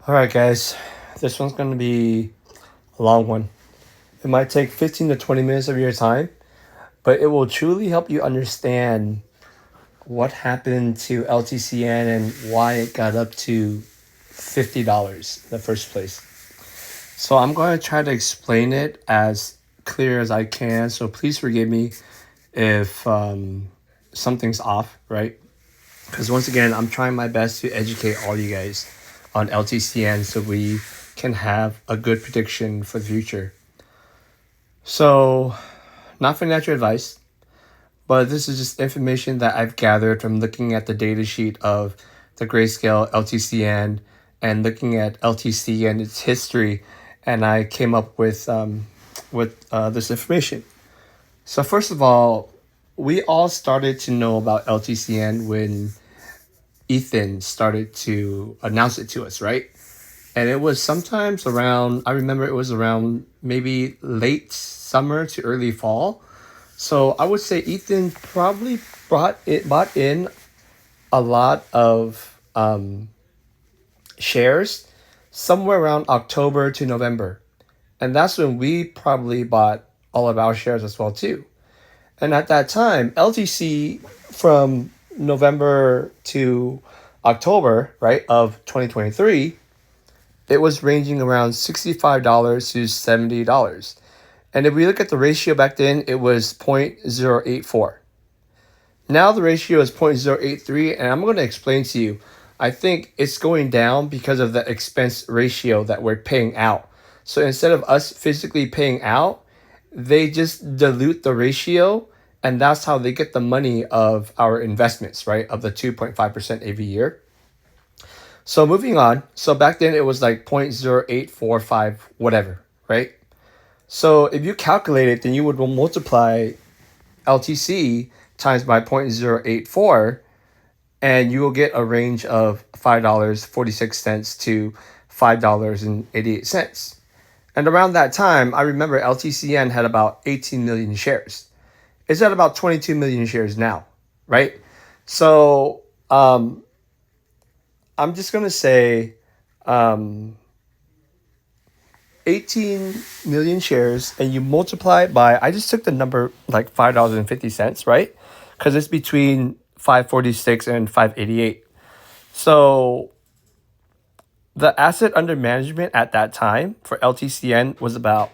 All right, guys, this one's going to be a long one. It might take 15 to 20 minutes of your time, but it will truly help you understand what happened to LTCN and why it got up to $50 in the first place. So I'm going to try to explain it as clear as I can. So please forgive me if something's off, right? Because once again, I'm trying my best to educate all you guys on LTCN so we can have a good prediction for the future. So, not financial advice, but this is just information that I've gathered from looking at the data sheet of the Grayscale LTCN and looking at LTC and its history, and I came up with this information. So first of all, we all started to know about LTCN when Ethan started to announce it to us, right? And it was sometimes around, I remember it was around maybe late summer to early fall. So I would say Ethan probably bought in a lot of shares somewhere around October to November. And that's when we probably bought all of our shares as well too. And at that time, LTC from November to October, right, of 2023, it was ranging around $65 to $70. And if we look at the ratio back then, it was 0.084. Now the ratio is 0.083, and I'm going to explain to you. I think it's going down because of the expense ratio that we're paying out. So instead of us physically paying out, they just dilute the ratio, and that's how they get the money of our investments, right? Of the 2.5% every year. So moving on. So back then it was like 0.0845, whatever, right? So if you calculate it, then you would multiply LTC times by 0.084, and you will get a range of $5.46 to $5.88. And around that time, I remember LTCN had about 18 million shares. It's at about 22 million shares now, right? So I'm just going to say 18 million shares, and you multiply it by, I just took the number like $5.50, right? Because it's between 546 and 588. So the asset under management at that time for LTCN was about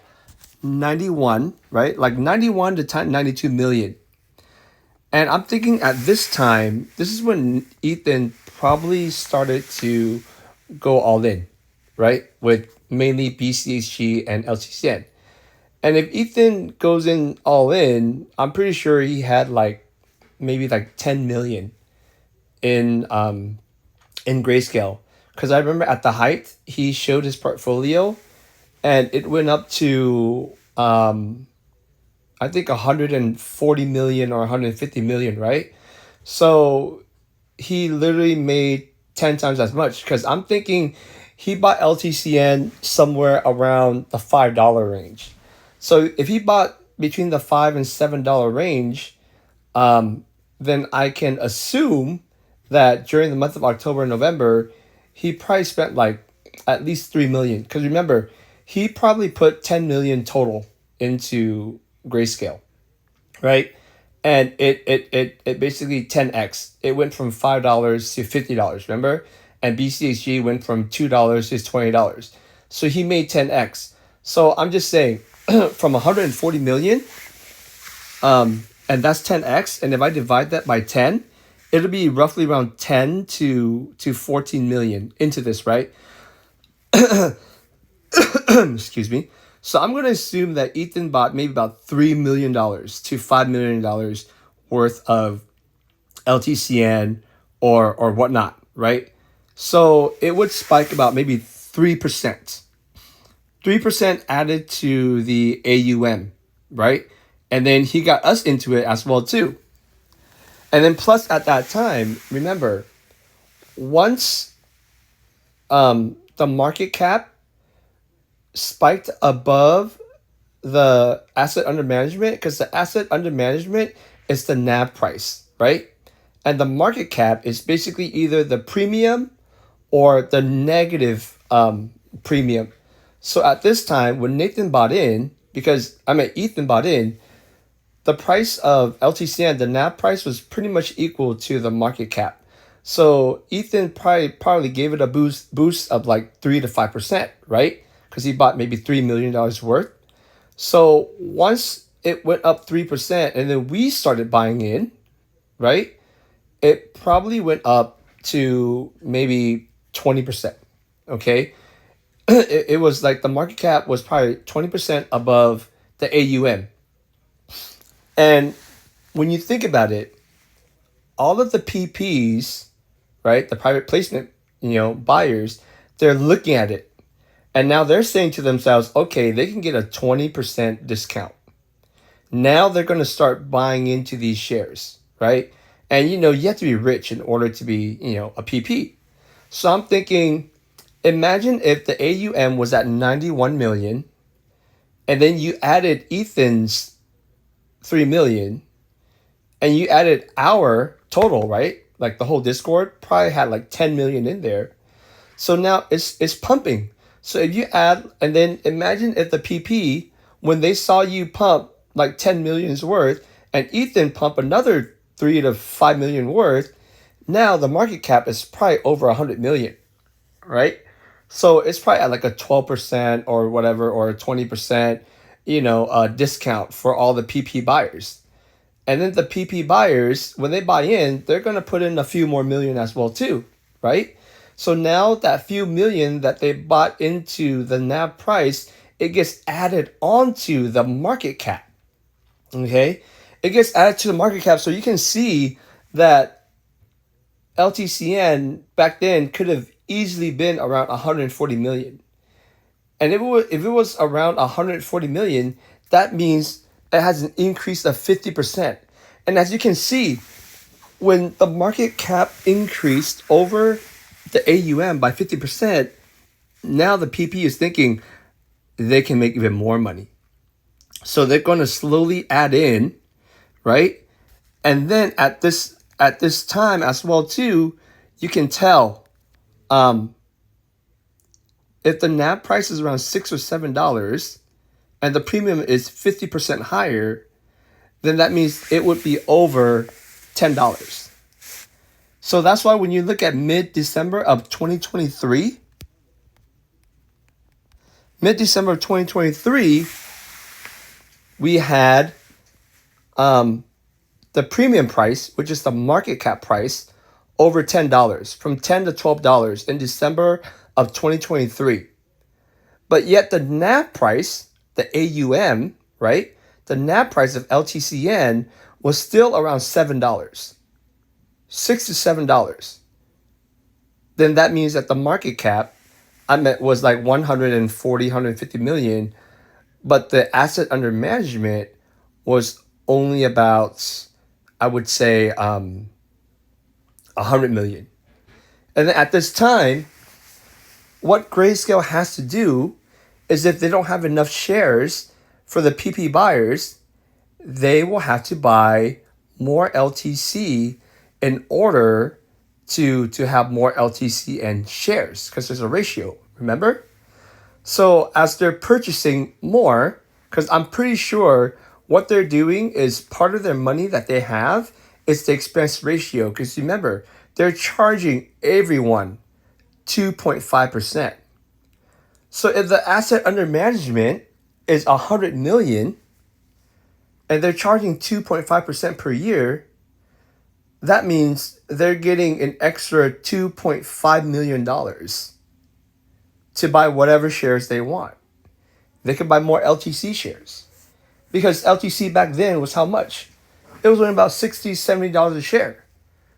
91, right? Like 91 to 92 million. And I'm thinking at this time, this is when Ethan probably started to go all in, right? With mainly BCHG and LTCN. And if Ethan goes in all in, I'm pretty sure he had like maybe like 10 million in Grayscale. Because I remember at the height, he showed his portfolio and it went up to I think 140 million or 150 million, right? So he literally made 10 times as much, because I'm thinking he bought LTCN somewhere around the $5 range. So if he bought between the $5 and $7 range, then I can assume that during the month of October and November, he probably spent like at least 3 million. Because remember, he probably put 10 million total into Grayscale, right? And it basically 10x. It went from $5 to $50, remember? And BCHG went from $2 to $20. So he made 10x. So I'm just saying, from 140 million, and that's 10x. And if I divide that by 10, it'll be roughly around 10 to 14 million into this, right? Excuse me. So I'm going to assume that Ethan bought maybe about $3 million to $5 million worth of LTCN or whatnot, right? So it would spike about maybe 3%. 3% added to the AUM, right? And then he got us into it as well too. And then plus at that time, remember, once the market cap spiked above the asset under management, because the asset under management is the NAV price, right? And the market cap is basically either the premium or the negative premium. So at this time, when Nathan bought in, Ethan bought in, the price of LTCN, the NAV price was pretty much equal to the market cap. So Ethan probably gave it a boost of like 3 to 5%, right? Because he bought maybe $3 million worth. So once it went up 3%, and then we started buying in, right? It probably went up to maybe 20%. Okay. It was like the market cap was probably 20% above the AUM. And when you think about it, all of the PPs, right, the private placement, buyers, they're looking at it. And now they're saying to themselves, okay, they can get a 20% discount. Now they're going to start buying into these shares, right? And you have to be rich in order to be, a PP. So I'm thinking, imagine if the AUM was at 91 million and then you added Ethan's 3 million and you added our total, right? Like the whole Discord probably had like 10 million in there. So now it's pumping. So if you add, and then imagine if the PP, when they saw you pump like 10 million's worth and Ethan pump another 3 to 5 million worth, now the market cap is probably over 100 million, right? So it's probably at like a 12% or whatever, or a 20%, discount for all the PP buyers. And then the PP buyers, when they buy in, they're going to put in a few more million as well too, right? So now that few million that they bought into the NAV price, it gets added onto the market cap. Okay? It gets added to the market cap. So you can see that LTCN back then could have easily been around 140 million. And if it was around 140 million, that means it has an increase of 50%. And as you can see, when the market cap increased over the AUM by 50%, now the PP is thinking they can make even more money. So they're going to slowly add in, right? And then at this time as well too, you can tell if the NAV price is around $6 or $7 and the premium is 50% higher, then that means it would be over $10. So that's why when you look at mid-December of 2023, we had the premium price, which is the market cap price, over $10, from $10 to $12 in December of 2023. But yet the NAV price, the AUM, right? The NAV price of LTCN was still around $7, $6 to $7. Then that means that the market cap, was like 140, 150 million, but the asset under management was only about, I would say, 100 million. And then at this time, what Grayscale has to do is, if they don't have enough shares for the PP buyers, they will have to buy more LTC in order to have more LTCN shares, because there's a ratio, remember? So as they're purchasing more, because I'm pretty sure what they're doing is part of their money that they have is the expense ratio, because remember, they're charging everyone 2.5%. So if the asset under management is 100 million and they're charging 2.5% per year, that means they're getting an extra $2.5 million to buy whatever shares they want. They could buy more LTC shares, because LTC back then was how much? It was only about $60, $70 a share.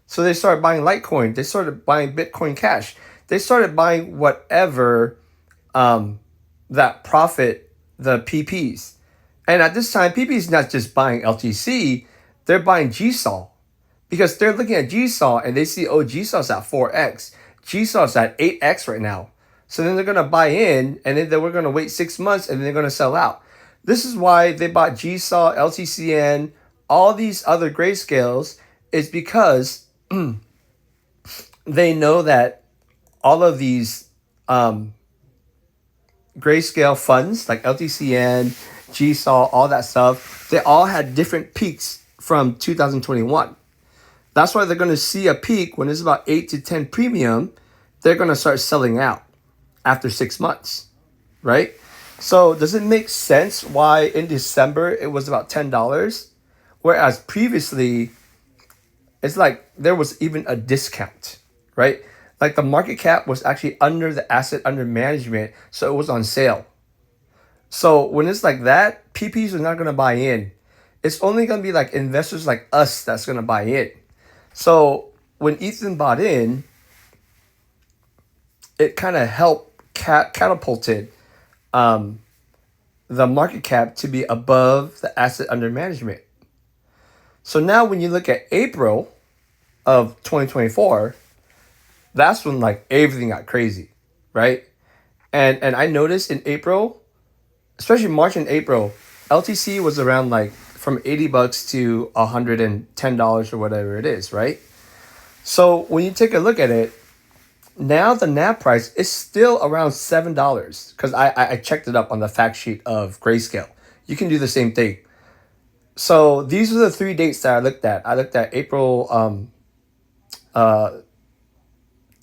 So they started buying Litecoin. They started buying Bitcoin Cash. They started buying whatever that profit the PPs. And at this time, PP is not just buying LTC, they're buying GSOL, because they're looking at GSOL and they see, oh, GSOL's at 4x. GSOL's at 8x right now. So then they're going to buy in, and then we're going to wait 6 months, and then they're going to sell out. This is why they bought GSOL, LTCN, all these other grayscales, is because they know that all of these Grayscale funds like LTCN, GSOL, all that stuff, they all had different peaks from 2021. That's why they're going to see a peak when it's about 8 to 10 premium. They're going to start selling out after 6 months, right? So does it make sense why in December it was about $10, whereas previously it's like there was even a discount, right? Like the market cap was actually under the asset under management, so it was on sale. So when it's like that, PPs are not going to buy in. It's only going to be like investors like us that's going to buy in. So when Ethan bought in, it kind of helped catapulted the market cap to be above the asset under management. So now when you look at April of 2024, that's when like everything got crazy, right? And I noticed in April, especially March and April, LTC was around like from $80 to $110 or whatever it is, right? So when you take a look at it, now the NAV price is still around $7 because I checked it up on the fact sheet of Grayscale. You can do the same thing. So these are the 3 dates that I looked at. I looked at April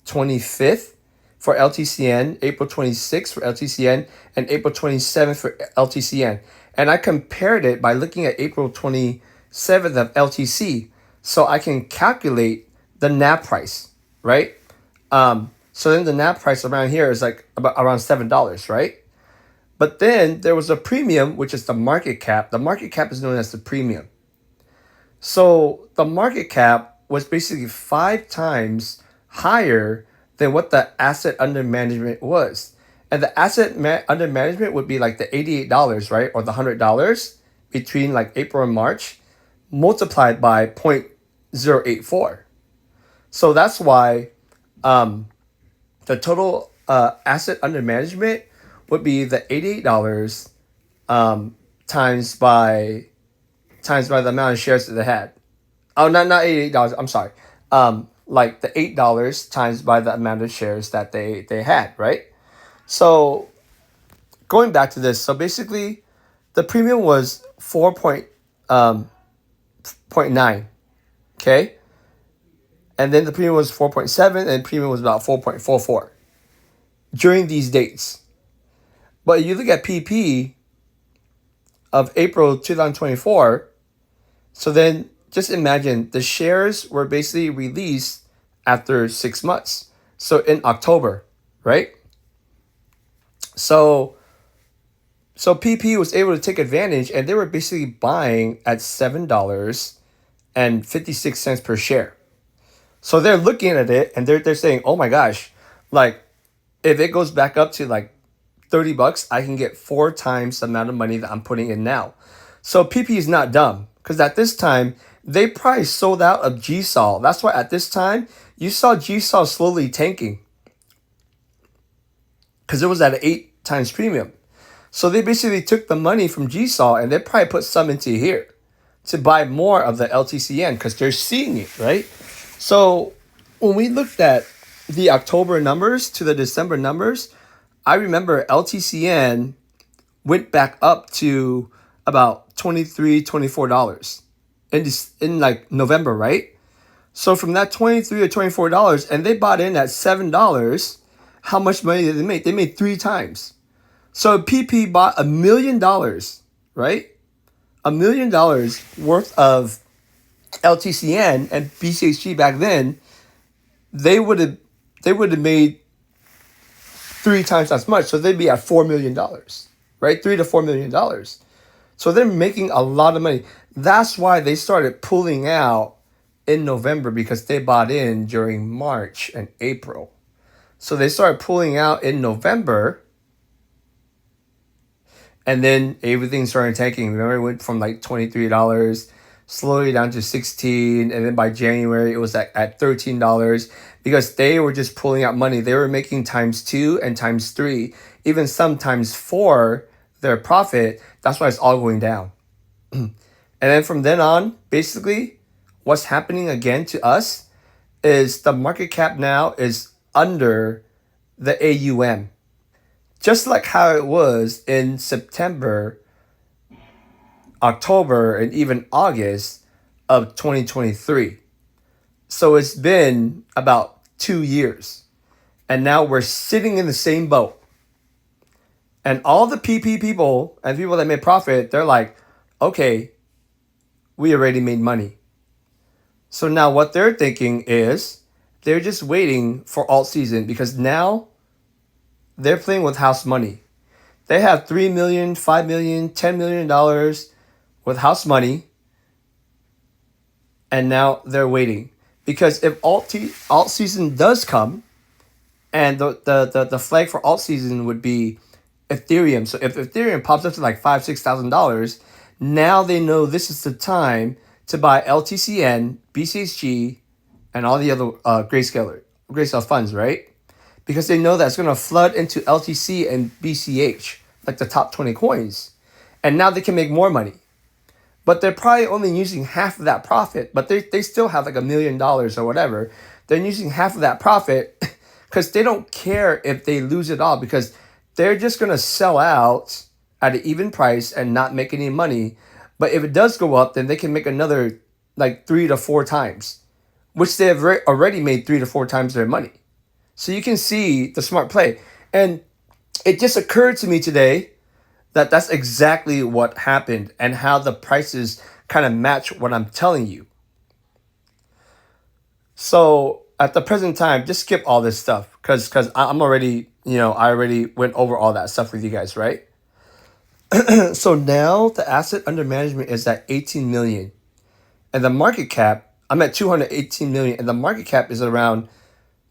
25th for LTCN, April 26th for LTCN, and April 27th for LTCN. And I compared it by looking at April 27th of LTC so I can calculate the NAV price, right? So then the NAV price around here is like about around $7, right? But then there was a premium, which is the market cap. The market cap is known as the premium. So the market cap was basically 5 times higher than what the asset under management was. And the asset under management would be like the $88, right? Or the $100 between like April and March multiplied by 0.084. So that's why the total asset under management would be the $88 times by the amount of shares that they had. Oh, not $88. I'm sorry. Like the $8 times by the amount of shares that they had, right? So going back to this, so basically the premium was 4.9, okay? And then the premium was 4.7 and premium was about 4.44 during these dates. But you look at PP of April 2024, so then just imagine the shares were basically released after 6 months. So in October, right? So PP was able to take advantage and they were basically buying at $7.56 per share. So they're looking at it and they're saying, oh my gosh, like if it goes back up to like $30, I can get 4 times the amount of money that I'm putting in now. So PP is not dumb because at this time, they probably sold out of GSOL. That's why at this time, you saw GSOL slowly tanking because it was at an 8 times premium. So they basically took the money from GSOL and they probably put some into here to buy more of the LTCN because they're seeing it, right? So when we looked at the October numbers to the December numbers, I remember LTCN went back up to about $23, $24 in like November, right? So from that $23 to $24, and they bought in at $7, how much money did they make? They made 3 times. So PP bought $1 million, right? $1 million worth of LTCN and BCHG back then. They would have made 3 times as much. So they'd be at $4 million, right? $3 to $4 million. So they're making a lot of money. That's why they started pulling out in November because they bought in during March and April. So they started pulling out in November. And then everything started tanking. Remember, it went from like $23, slowly down to $16. And then by January, it was at $13 because they were just pulling out money. They were making times 2 and times 3, even sometimes 4 their profit. That's why it's all going down. And then from then on, basically, what's happening again to us is the market cap now is under the AUM, just like how it was in September, October, and even August of 2023. So it's been about 2 years. And now we're sitting in the same boat. And all the PP people and people that made profit, they're like, okay, we already made money. So now what they're thinking is they're just waiting for alt season, because now they're playing with house money. They have $3 million, $5 million, $10 million with house money. And now they're waiting. Because if alt season does come, and the flag for alt season would be Ethereum. So if Ethereum pops up to like $5,000-$6,000, now they know this is the time to buy LTCN, BCHG, and all the other Grayscale funds, right? Because they know that's going to flood into LTC and BCH, like the top 20 coins. And now they can make more money. But they're probably only using half of that profit, but they still have like $1 million or whatever. They're using half of that profit because they don't care if they lose it all, because they're just going to sell out at an even price and not make any money. But if it does go up, then they can make another like 3 to 4 times, which they have already made 3 to 4 times their money. So you can see the smart play. And it just occurred to me today that that's exactly what happened, and how the prices kind of match what I'm telling you. So at the present time, just skip all this stuff, because I'm already, I already went over all that stuff with you guys, right? So now the asset under management is at 18 million, and the market cap, I'm at 218 million, and the market cap is around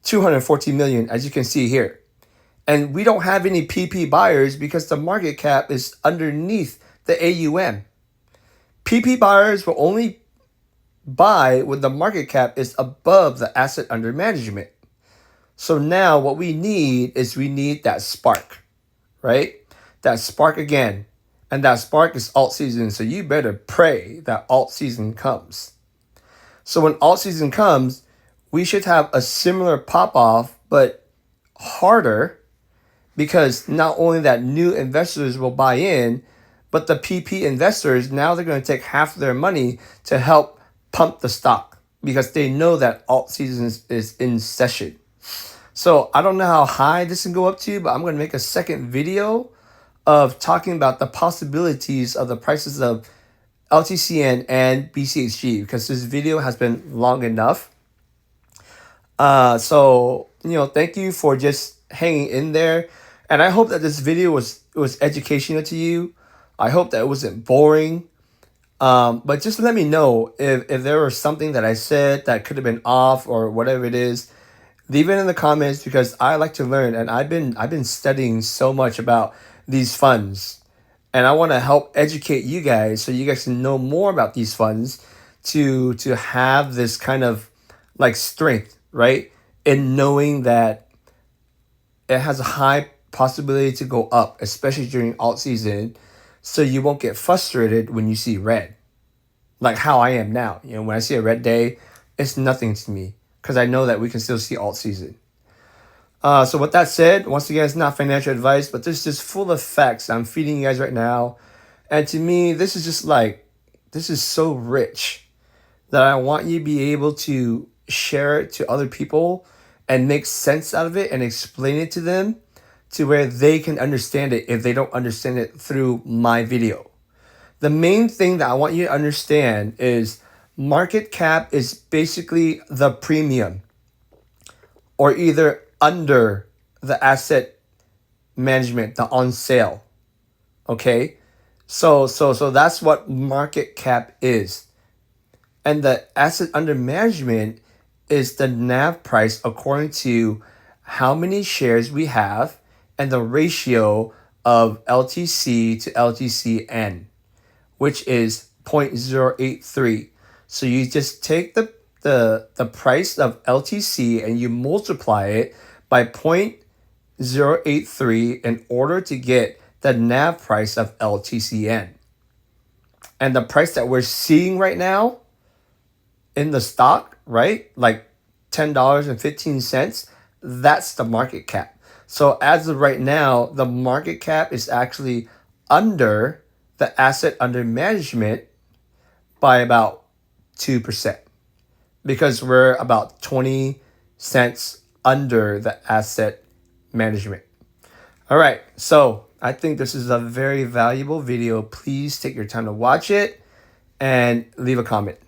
214 million, as you can see here. And we don't have any PP buyers because the market cap is underneath the AUM. PP buyers will only buy when the market cap is above the asset under management. So now what we need is that spark, right? That spark again. And that spark is alt season. So you better pray that alt season comes. So when alt season comes, we should have a similar pop off, but harder, because not only that new investors will buy in, but the PP investors, now they're going to take half of their money to help pump the stock, because they know that alt season is in session. So I don't know how high this can go up to, but I'm going to make a second video of talking about the possibilities of the prices of LTCN and BCHG, because this video has been long enough. So thank you for just hanging in there. And I hope that this video was educational to you. I hope that it wasn't boring. But just let me know if there was something that I said that could have been off or whatever it is. Leave it in the comments, because I like to learn, and I've been studying so much about these funds, and I want to help educate you guys so you guys can know more about these funds to have this kind of like strength, right? In knowing that it has a high possibility to go up, especially during alt season, so you won't get frustrated when you see red, like how I am now. When I see a red day, it's nothing to me, because I know that we can still see alt season. So with that said, once again, it's not financial advice, but this is just full of facts I'm feeding you guys right now. And to me, this is so rich that I want you to be able to share it to other people and make sense out of it and explain it to them, to where they can understand it if they don't understand it through my video. The main thing that I want you to understand is market cap is basically the premium, or either under the asset management, the on sale. Okay? So that's what market cap is. And the asset under management is the NAV price according to how many shares we have and the ratio of LTC to LTCN, which is 0.083. So you just take the price of LTC and you multiply it by 0.083 in order to get the NAV price of LTCN. And the price that we're seeing right now in the stock, right? Like $10.15, that's the market cap. So as of right now, the market cap is actually under the asset under management by about 2% because we're about 20 cents under the asset management. All right, so I think this is a very valuable video. Please take your time to watch it and leave a comment.